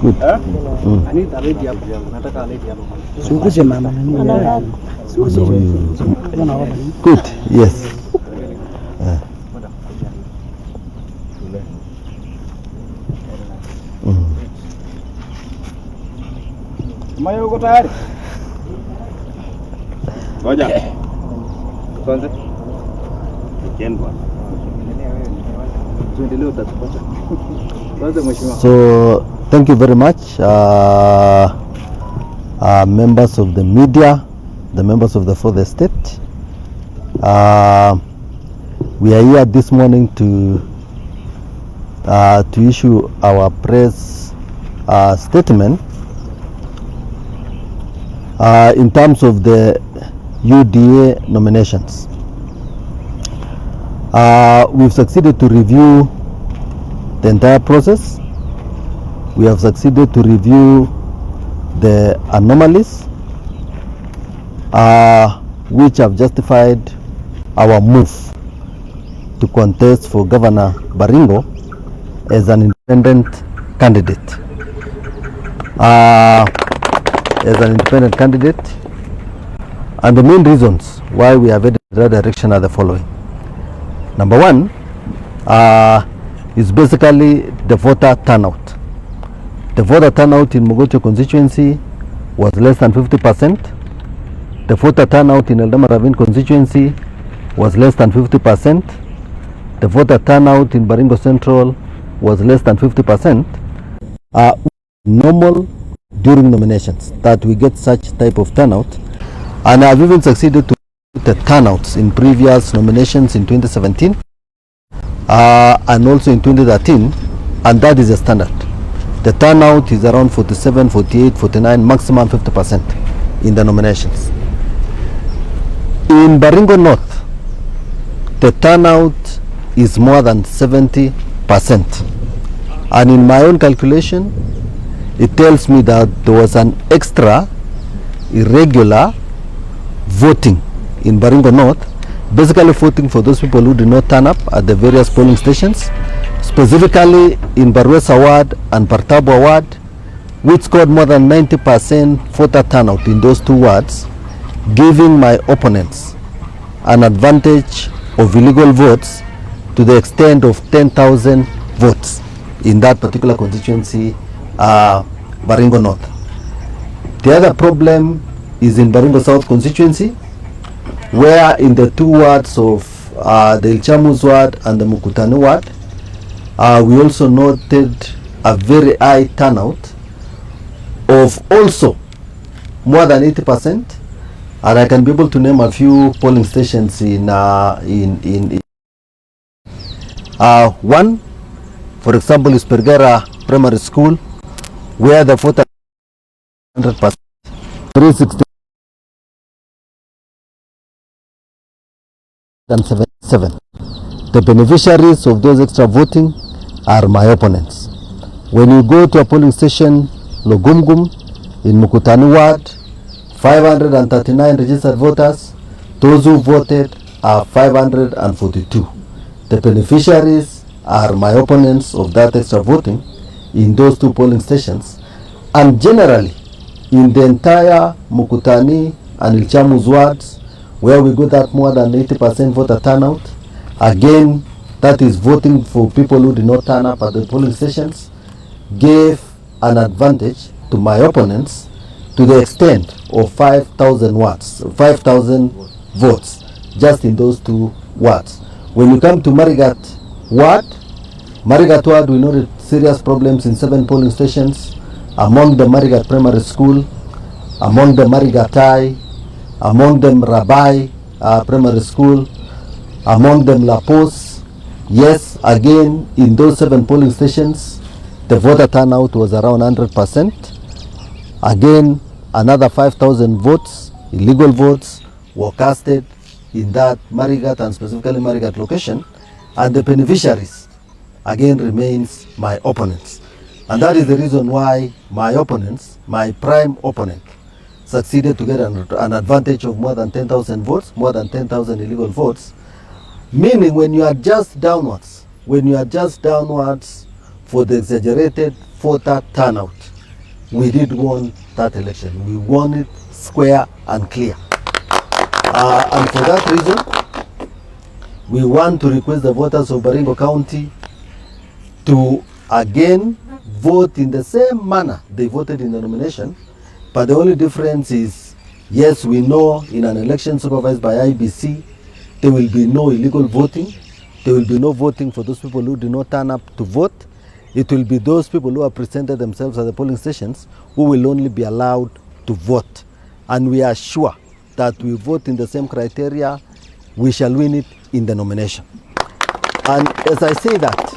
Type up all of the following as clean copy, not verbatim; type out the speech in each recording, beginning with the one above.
Good. Good. Yes. Mayo uko tayari? Ngoja. Kwanza. Kenwa. So thank you very much, members of the media, the members of the fourth estate. We are here this morning to issue our press statement in terms of the UDA nominations. We've succeeded to review the entire process. We have succeeded to review the anomalies which have justified our move to contest for Governor Baringo as an independent candidate. And the main reasons why we have headed in that direction are the following. Number one is basically the voter turnout. The voter turnout in Mogotio constituency was less than 50%. The voter turnout in Eldama Ravine constituency was less than 50%. The voter turnout in Baringo Central was less than 50%. Normal during nominations that we get such type of turnout, and I've even succeeded to the turnouts in previous nominations in 2017 and also in 2013, and that is a standard. The turnout is around 47, 48, 49, maximum 50% in the nominations. In Baringo North, the turnout is more than 70%, and in my own calculation it tells me that there was an extra irregular voting in Baringo North, basically voting for those people who did not turn up at the various polling stations, specifically in Barwesa Ward and Partabwa Ward, which scored more than 90% voter turnout in those two wards, giving my opponents an advantage of illegal votes to the extent of 10,000 votes in that particular constituency, Baringo North. The other problem is in Baringo South constituency, where in the two wards of the Ilchamus ward and the Mukutani ward, we also noted a very high turnout of also more than 80%, and I can be able to name a few polling stations in one, for example, is Pergera Primary School, where the voter 100%, 377. The beneficiaries of those extra voting are my opponents. When you go to a polling station, Logumgum, in Mukutani Ward, 539 registered voters. Those who voted are 542. The beneficiaries are my opponents of that extra voting in those two polling stations. And generally, in the entire Mukutani and Ilchamus wards, where we got that more than 80% voter turnout, again, that is voting for people who did not turn up at the polling stations, gave an advantage to my opponents to the extent of 5,000 votes just in those two wards. When you come to Marigat ward, we noted serious problems in 7 polling stations, among them Marigat Primary School, among them Marigat High, among them Rabai Primary School, among them La Pos. Yes, again, in those 7 polling stations, the voter turnout was around 100%. Again, another 5,000 votes, illegal votes, were casted in that Marigat and specifically Marigat location, and the beneficiaries again remains my opponents. And that is the reason why my opponents, my prime opponent, succeeded to get an advantage of more than 10,000 votes, more than 10,000 illegal votes, meaning when you adjust downwards for the exaggerated voter turnout we did won that election. We won it square and clear. And for that reason, we want to request the voters of Baringo County to again vote in the same manner they voted in the nomination. But the only difference is, yes, we know in an election supervised by IBC, there will be no illegal voting. There will be no voting for those people who do not turn up to vote. It will be those people who have presented themselves at the polling stations who will only be allowed to vote. And we are sure that we vote in the same criteria, we shall win it in the nomination. And as I say that,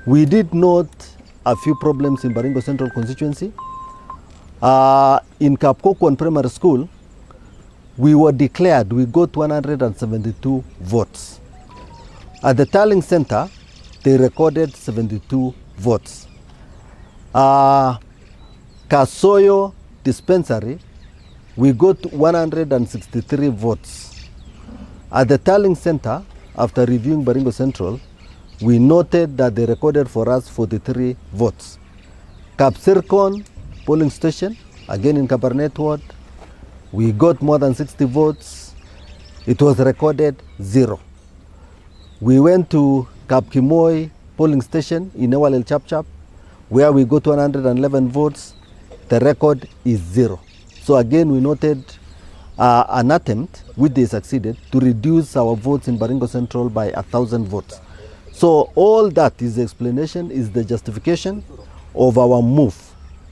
we did note a few problems in Baringo Central constituency. In Kapkokwan Primary School, we were declared, we got 172 votes. At the tallying center, they recorded 72 votes. Kasoyo dispensary, we got 163 votes. At the tallying center, after reviewing Baringo Central, we noted that they recorded for us 43 votes. Kapsirkon polling station, again in Kabarnet Ward, we got more than 60 votes. It was recorded 0. We went to Kapkimoi polling station in Ewalel Chapchap, where we got 111 votes. The record is 0. So again, we noted an attempt, which they succeeded, to reduce our votes in Baringo Central by 1,000 votes. So all that is the explanation, is the justification of our move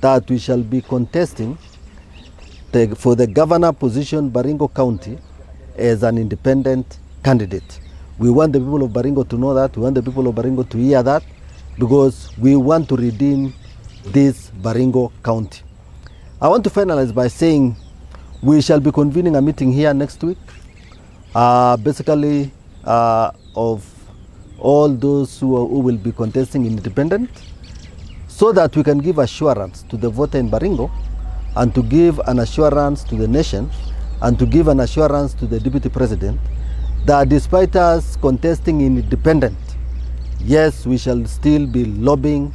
that we shall be contesting for the governor position Baringo County as an independent candidate. We want the people of Baringo to know that. We want the people of Baringo to hear that, because we want to redeem this Baringo County. I want to finalize by saying we shall be convening a meeting here next week, basically of all those who will be contesting in independent, so that we can give assurance to the voter in Baringo, and to give an assurance to the nation, and to give an assurance to the Deputy President that despite us contesting in independent, yes, we shall still be lobbying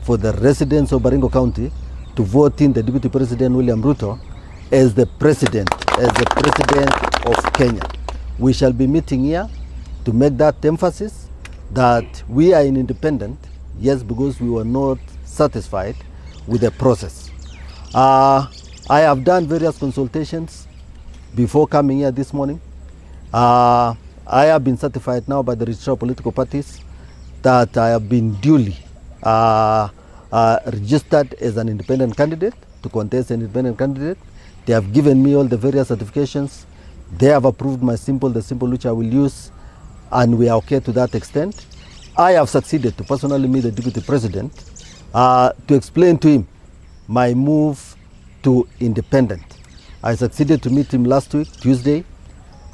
for the residents of Baringo County to vote in the Deputy President William Ruto as the president of Kenya. We shall be meeting here to make that emphasis that we are in independent, yes, because we were not satisfied with the process. I have done various consultations before coming here this morning. I have been certified now by the registrar of political parties that I have been duly registered as an independent candidate to contest an independent candidate. They have given me all the various certifications. They have approved my symbol, the symbol which I will use, and we are okay to that extent. I have succeeded to personally meet the Deputy President to explain to him my move to independent. I succeeded to meet him last week, Tuesday,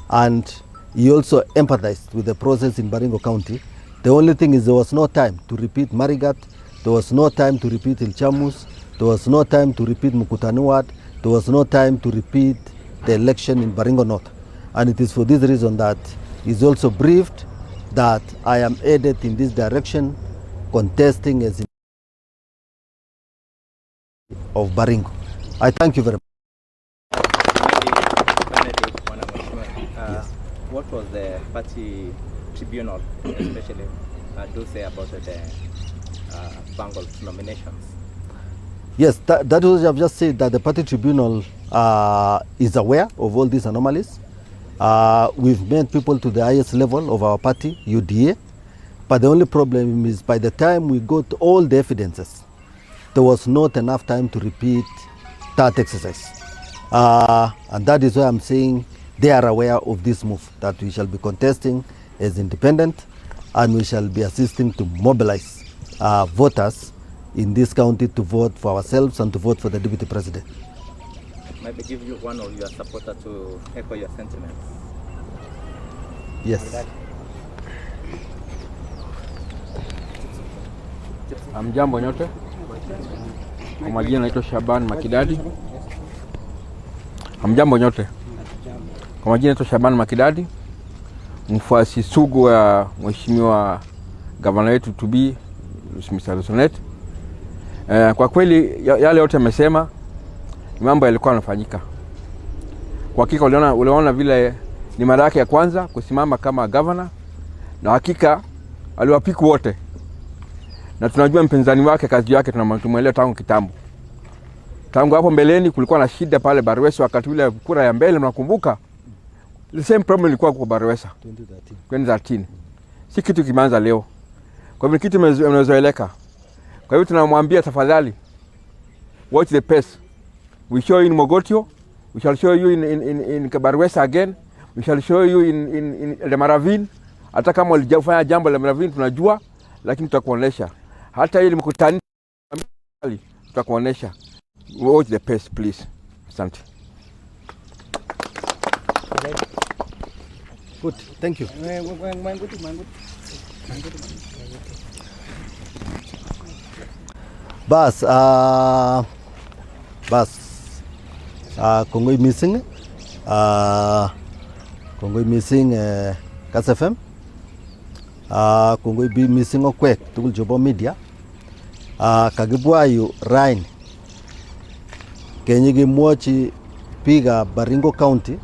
and he also empathized with the process in Baringo County. The only thing is there was no time to repeat Marigat, there was no time to repeat Ilchamus, there was no time to repeat Mukutanuat, there was no time to repeat the election in Baringo North. And it is for this reason that he's also briefed that I am headed in this direction, contesting as of Baringo. I thank you very much. What was the party tribunal, especially do say about the bungled nominations? Yes, that was, I've just said that the party tribunal is aware of all these anomalies. We've met people to the highest level of our party, UDA, but the only problem is by the time we got all the evidences, there was not enough time to repeat that exercise. And that is why I'm saying they are aware of this move, that we shall be contesting as independent, and we shall be assisting to mobilize voters in this county to vote for ourselves and to vote for the Deputy President. Maybe give you one of your supporters to echo your sentiments. Yes. Hamjambo nyote. Kwa majina naitwa Shaban Makidadi. Hamjambo nyote. Kwa majina naitwa Shaban Makidadi, mfuasi sugu wa Mheshimiwa Gavana wetu to be Mr. Lesonet. Kwa kweli yale yote amesema mambo yalikuwa yanafanyika. Kwa hakika uliona vile ni mara yake ya kwanza kusimama kama governor, na hakika aliwapiku wote. Na tunajua mpinzani wake kazi yake tunamwelewa tangu kitambo. Tangu hapo mbeleni kulikuwa na shida pale Barwesa wakati ule kura ya mbele, mnakumbuka? The same problem ilikuwa kwa Barwesa 2013. Si kitu kimeanza leo. Kwa hivyo kitu imezoeleka. Kwa hivyo tunamwambia tafadhali, watch the pace. We show you in Mogotio, we shall show you in Barwesa again, we shall show you in the Maravin. Hata kama ulijafanya jambo la Maravin tunajua, lakini tutakuonesha. Hata ile mkutano tutakuonesha. Watch the pace please. Asante. Good, thank you. Bas kongoi missing Kass FM, kongoi bi missing okwek tugul chebo media. Kakibwa yu rain kenye kimwochi biikab Baringo County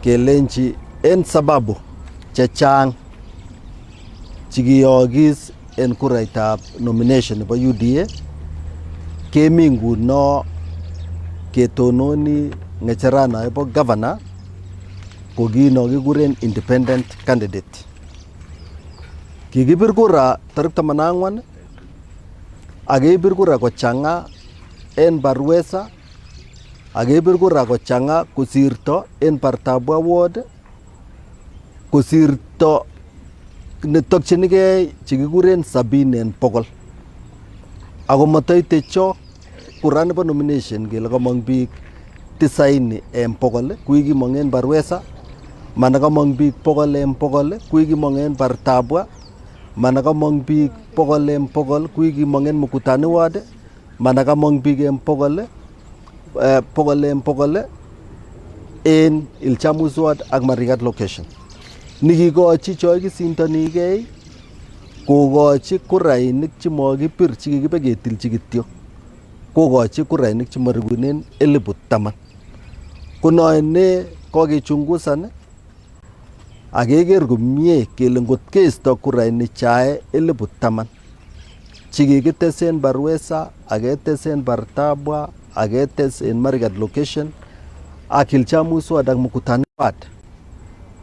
kelenji en sababu chechang chikiyokis en kuraitab nomination nebo UDA kemi nguno ketononi ngecherano nebo governor ko kino kikuren independent candidate. Kikibir kura tarik 14 ak keibir kura kochanga en Barwesa ak keibir kura kochanga kosirto en Bartabwa ward, kosirto netokchinigei chekikuren 70 en bogol. Ako matoite cho kura nebo nomination kele kamong biik 90 en bogol kui kimong en Barwesa, mana kamong biik 100 en bogol kui kimong en Bartabwa, mana kamong biik 100 en bogol kui kimong en Mukutani ward, mana kamong biik en bogol en bogol en Ilchamus ward ak Marigat location. Nikikochi cho kisintonigei kokochi kurainik chemokibir chekikibe ketilchi kityo, kokochi kurainik chemarikunen 10,000. Kunoe ne kokechungusan ak keker komie kele ngot keisto kurainik chae 10,000 chekikitesen Barwesa ak ketesen Bartabwa ak ketes en Marigat location ak Ilchamus ward ak Mukutani ward,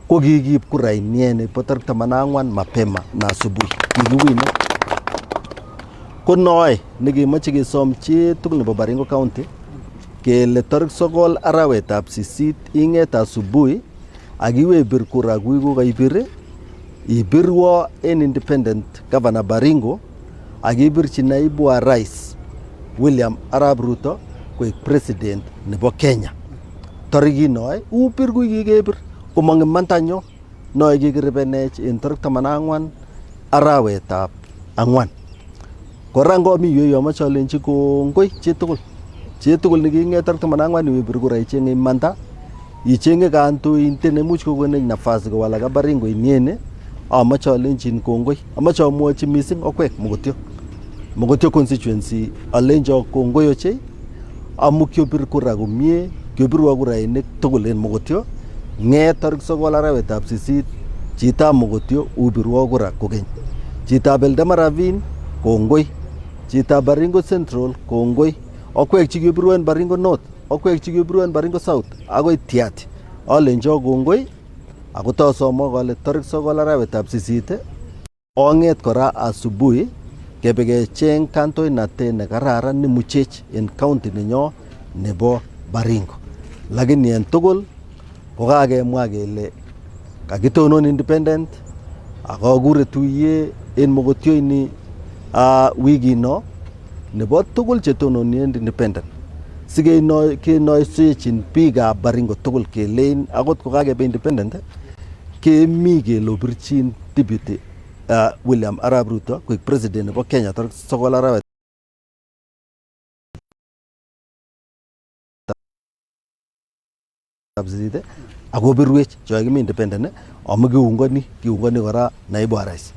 ko kikiib kurainien nebo tarik 14 mapema na asubuhi kikiwine. Ko noe nekimoche kesom chi tugul nebo Baringo County kele tarik 9 arawetab 8 ing'et asubuhi ak iwe bir kura kui kokaibir, ibirwo en independent governor Baringo ak ibirchi naibu wa rais William Arap Ruto koik president nebo Kenya. Tariki noe ubir kui kikebir komong imantanyo noe kikiribenech en tarik 14 arawetab 4. Kora ngomi yu amache alenchi kongoi chitugul neking'et tarik 14 iwe bir kura icheng'e imanda, icheng'e kandoindet nemuch kokonech nafasi kowalak Baringo iniene. Amache alenjin kongoi, amache amwochi missing okwek Mogotio constituency alenjo kongoi ochei amu kiobir kura komie, kiobirwo kurainik tugul en Mogotio. Ng'et tarik 9 arawetab 8 chitab Mogotio ubirwo kura kokeny. Chitab Eldama Ravine kongoi, chitab Baringo Central kongoi, okwek chikiobirwo en Baringo North, okwek chikiobirwo en Baringo South akoi Tiaty alenjo kongoi. Ako tosomok kole tarik 9 arawetab 8 ong'et kora asubuhi kebe kecheng kandoinatet nekararan nemuchech en county nenyo nebo Baringo. Lakini en tugul kokakemwa kele kakitonon independent akakure tuye en Mogotio ini wikino nebo tugul chetononi en independent sikenoisechin biikab Baringo tugul kelein akot kokakebe independent kemi kelobirchin deputy William Arap Ruto koik president nebo Kenya tarik 9 arawet akobirwech chokimi independent amu kiungoni kora naibu wa rais.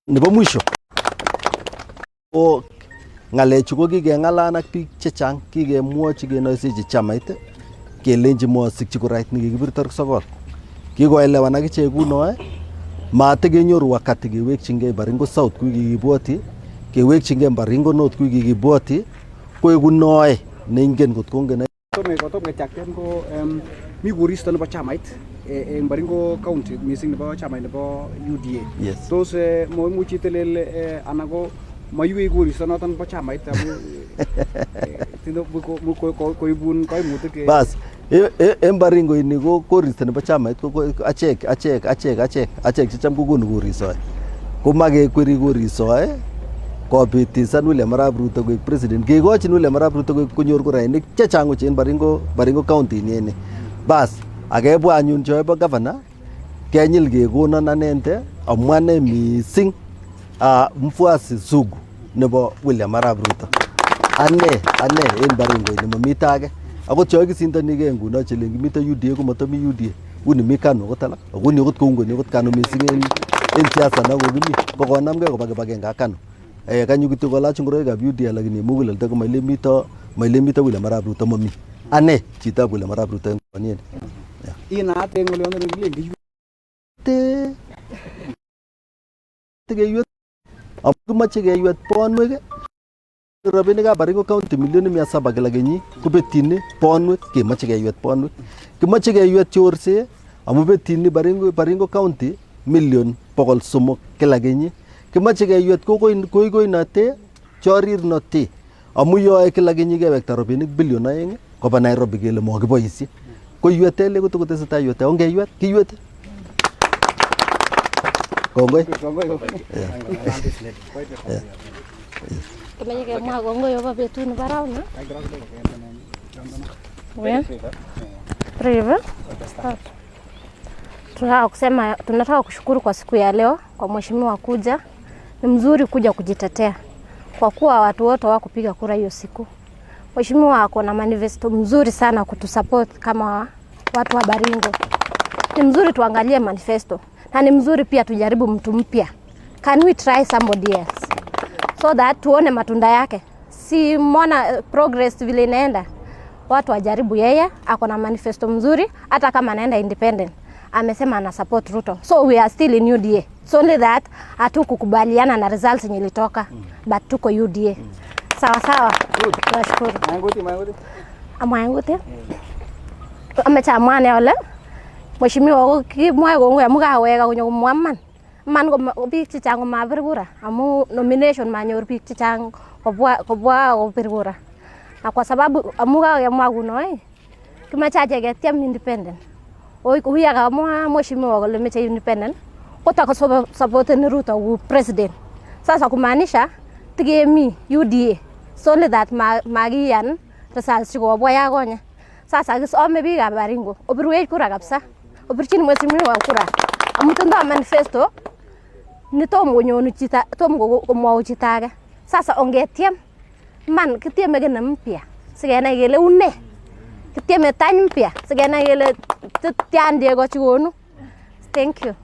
Nebo mwisho ngalechu ko kikeng'alan ak biik chechang, kikemwochi kenoisechi chamait kelenji mosikyi kurait nekikibir 9. Kikoelewan ak ichek kunoe, matakenyoru wakati kewekchingei Baringo South kui kikibwoti, kewekchingei Baringo North kui kikibwoti, koeku noe neingen kot kongen. Kotom kechakten ko mi koristo nebo chamait en Baringo County missing nebo chamait nebo UDA. Yes. Tos moimuchi telel anan ko maiwei koristo noton nebo chamait amu tindo koibun kaimutik. Bas, en Baringo ini ko koristo nebo chamait ko achek checham kokonu korisoe. Komakekweri korisoe kopitisan William Arap Ruto koik president. Kekochin William Arap Ruto konyor kurainik chechang ochei en Baringo County ini. Bas, akebwa anyun choebo governor kenyil kekonon anende amwane missing mfuasi sugu nebo William Arap Ruto. Ane en Baringo ini mamito age. Akot cho kisindanige nguno chelen kimito UDA ko matomi UDA. Uni mi kanu ko tala. Akuni okot koungoni okot kanu missing en siasa na ko kimi. Kokonamge ko bagenge kanu. Kanyo kityo kolach ngoroikab UDA lakini muguleldo ko mailemito William Arap Ruto mami. Ane chitab William Arap Ruto en konien. Inaat en ngolyondo nekilen kiyuet amu kimache keyuet bonwek rabinikab Baringo County milioni 700 kila kenyit kobetyin bonwek kemache keyuet bonwek. Kimache keyuet chorset amu betyin Baringo County milion 300 kila kenyit. Kimache keyuet koikoinote chorirnote amu yoe kila kenyit kewekta rabinik bilion 2 koba Nairobi kele mokiboisie. Koyuete le kotesetai yuete ongeyuet kiyuete. Kongoi. Kimache kemwa kongoi akobo betut nebo rauni. Tunataka kushukuru kwa siku ya leo kwa mheshimiwa kuja. Ni mzuri kuja kujitetea kwa kuwa watu wote hawakupiga kura hiyo siku. Mheshimiwa ako na manifesto mzuri sana kutusupport kama watu wa Baringo. Ni mzuri tuangalie manifesto na ni mzuri pia tujaribu mtu mpya. Can we try somebody else so that tuone matunda yake? Si mona progress vile inaenda. Watu wajaribu yeye, ako na manifesto mzuri hata kama anaenda independent. Amesema ana support Ruto. So we are still in UDA. It's only that hatukukubaliana na results yenye ilitoka but tuko UDA. Sawa. Tunashukuru. Mwanguti. Amechamwane ole. Mheshimiwa ko kimwae kongoi amu kaweka konyo komwaman. Man ko biik chechang komabir kura amu nomination manyor biik chechang kobwa kopir kura. Na kwa sababu amu kawemwa kuno kimache aje ketiem independent. Huyu kama mheshimiwa kole meche independent kotaka support ni Ruto ku president. Sasa kumaanisha tigemi UDA so only that magian results chikobwa yakonya. Sasa kisome biikab Baringo obirwech kura kabisa. Obirchin mheshimiwa kura. Amu tindo manifesto nitom konyonu chita tom komwau chita age. Sasa ongetiem man kitieme kene mpya sikenai kele une. Kitieme tany mpya sikenai kele tiandie ko chikonu. Thank you.